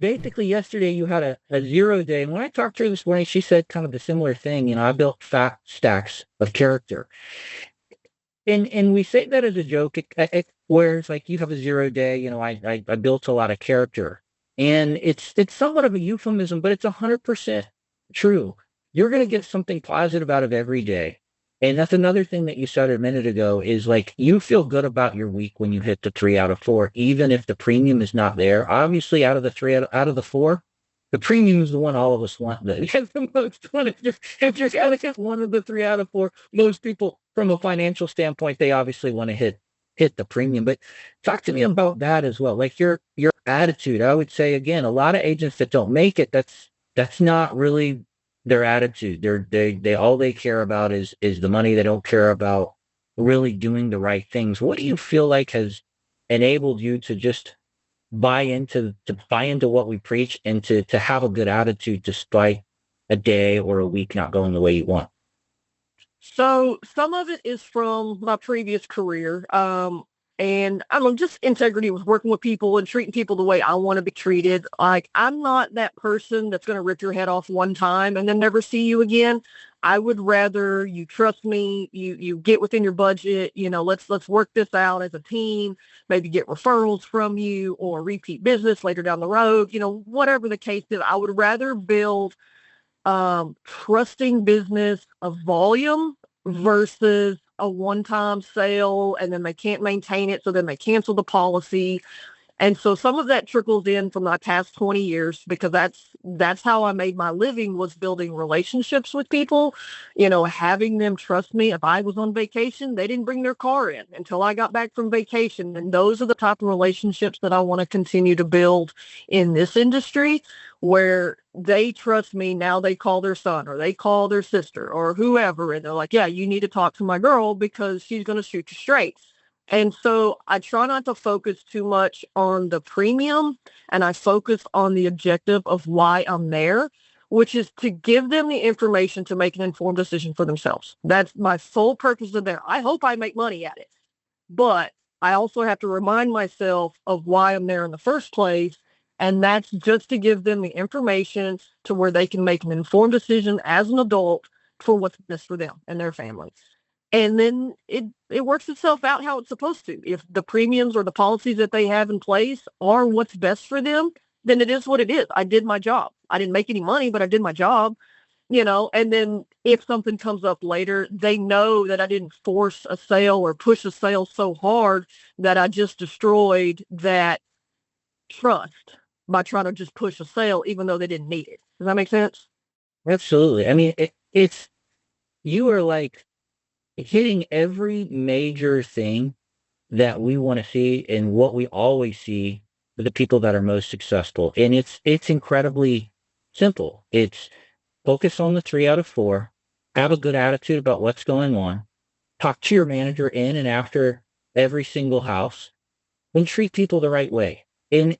basically yesterday you had a 0 day. And when I talked to her this morning, she said kind of a similar thing. I built fat stacks of character. And we say that as a joke, where it's like you have a 0 day, I built a lot of character. And it's somewhat of a euphemism, but it's 100% true. You're gonna get something positive out of every day. And that's another thing that you said a minute ago is like you feel good about your week when you hit the 3 out of 4, even if the premium is not there. Obviously, out of the out of the four, the premium is the one all of us want. The, the most one. If you're gonna get one of the 3 out of 4, most people, from a financial standpoint, they obviously want to hit the premium. But talk to me about that as well. Like your attitude. I would say again, a lot of agents that don't make it, that's not really their attitude. They all they care about is the money. They don't care about really doing the right things. What do you feel like has enabled you to just buy into what we preach and to have a good attitude despite a day or a week not going the way you want? So some of it is from my previous career. And I don't know, just integrity with working with people and treating people the way I want to be treated. Like I'm not that person that's going to rip your head off one time and then never see you again. I would rather you trust me, you get within your budget, let's work this out as a team, maybe get referrals from you or repeat business later down the road, whatever the case is. I would rather build trusting business of volume versus a one-time sale and then they can't maintain it, so then they cancel the policy. And so some of that trickles in from my past 20 years because that's how I made my living, was building relationships with people, having them trust me. If I was on vacation, they didn't bring their car in until I got back from vacation. And those are the type of relationships that I want to continue to build in this industry, where they trust me. Now they call their son or they call their sister or whoever, and they're like, yeah, you need to talk to my girl because she's going to shoot you straight. And so I try not to focus too much on the premium, and I focus on the objective of why I'm there, which is to give them the information to make an informed decision for themselves. That's my sole purpose of there. I hope I make money at it, but I also have to remind myself of why I'm there in the first place. And that's just to give them the information to where they can make an informed decision as an adult for what's best for them and their family. And then it works itself out how it's supposed to. If the premiums or the policies that they have in place are what's best for them, then it is what it is. I did my job. I didn't make any money, but I did my job, and then if something comes up later, they know that I didn't force a sale or push a sale so hard that I just destroyed that trust by trying to just push a sale even though they didn't need it. Does that make sense? Absolutely. I mean, it's you are like hitting every major thing that we want to see and what we always see for the people that are most successful. And it's incredibly simple. It's focus on the 3 out of 4, have a good attitude about what's going on, talk to your manager in and after every single house, and treat people the right way. And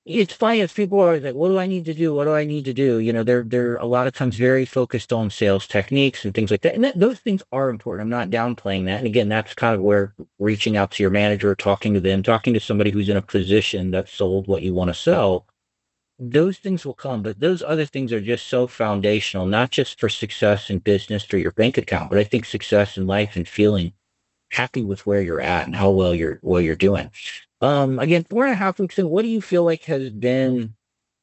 it's funny as people are always like, "What do I need to do? What do I need to do?" They're a lot of times very focused on sales techniques and things like that, and those things are important. I'm not downplaying that. And again, that's kind of where reaching out to your manager, talking to them, talking to somebody who's in a position that sold what you want to sell, those things will come. But those other things are just so foundational, not just for success in business or your bank account, but I think success in life and feeling happy with where you're at and how well you're doing. Again, 4.5 weeks in, what do you feel like has been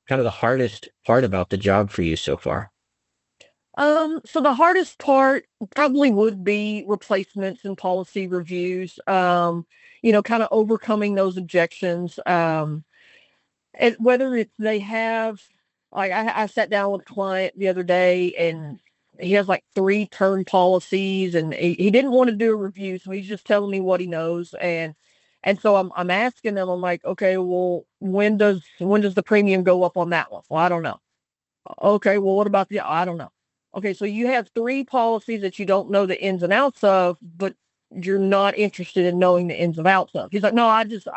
kind of the hardest part about the job for you so far? So the hardest part probably would be replacements and policy reviews. Kind of overcoming those objections. And whether it's they have, like I sat down with a client the other day and he has like 3 term policies and he didn't want to do a review, so he's just telling me what he knows. And so I'm asking them, I'm like, okay, well, when does the premium go up on that one? Well, I don't know. Okay, well, what about the, I don't know. Okay, so you have 3 policies that you don't know the ins and outs of, but you're not interested in knowing the ins and outs of. He's like, no, I just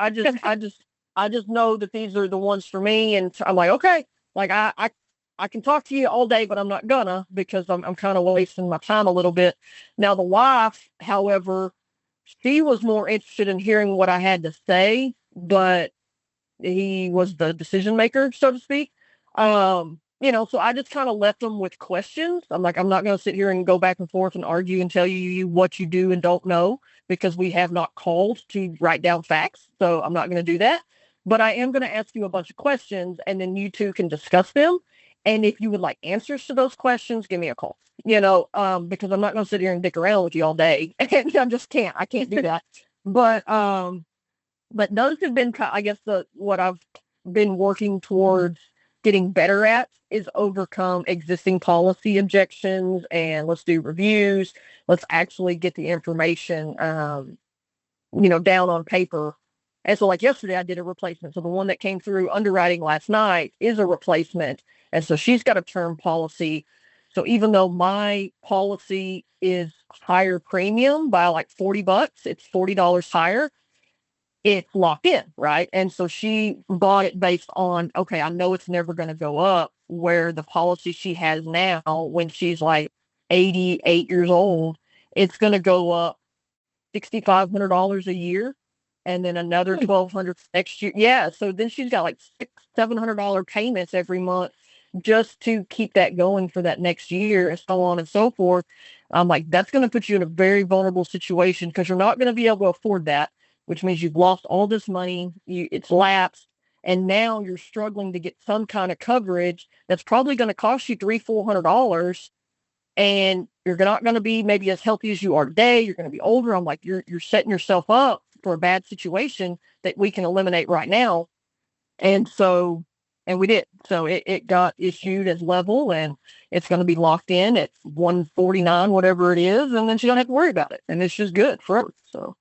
know that these are the ones for me. And I'm like, okay, like I can talk to you all day, but I'm not gonna, because I'm kind of wasting my time a little bit. Now the wife, however, she was more interested in hearing what I had to say, but he was the decision maker, so to speak. So I just kind of left them with questions. I'm like, I'm not going to sit here and go back and forth and argue and tell you what you do and don't know, because we have not called to write down facts. So I'm not going to do that. But I am going to ask you a bunch of questions, and then you two can discuss them. And if you would like answers to those questions, give me a call. Because I'm not going to sit here and dick around with you all day, and I can't do that. But those have been, I guess, what I've been working towards getting better at is overcome existing policy objections, and let's do reviews. Let's actually get the information, down on paper. And so, like yesterday, I did a replacement. So the one that came through underwriting last night is a replacement, and so she's got a term policy. So even though my policy is higher premium by like $40, it's $40 higher, it's locked in, right? And so she bought it based on, okay, I know it's never going to go up, where the policy she has now, when she's like 88 years old, it's going to go up $6,500 a year, and then another 1,200 next year. Yeah, so then she's got like $700 payments every month just to keep that going for that next year, and so on and so forth. I'm like, that's going to put you in a very vulnerable situation, because you're not going to be able to afford that, which means you've lost all this money, it's lapsed, and now you're struggling to get some kind of coverage that's probably going to cost you $300-400, and you're not going to be maybe as healthy as you are today. You're going to be older. I'm like, you're setting yourself up for a bad situation that we can eliminate right now. And we did. So it got issued as level, and it's going to be locked in at 149, whatever it is, and then she don't have to worry about it, and it's just good forever. So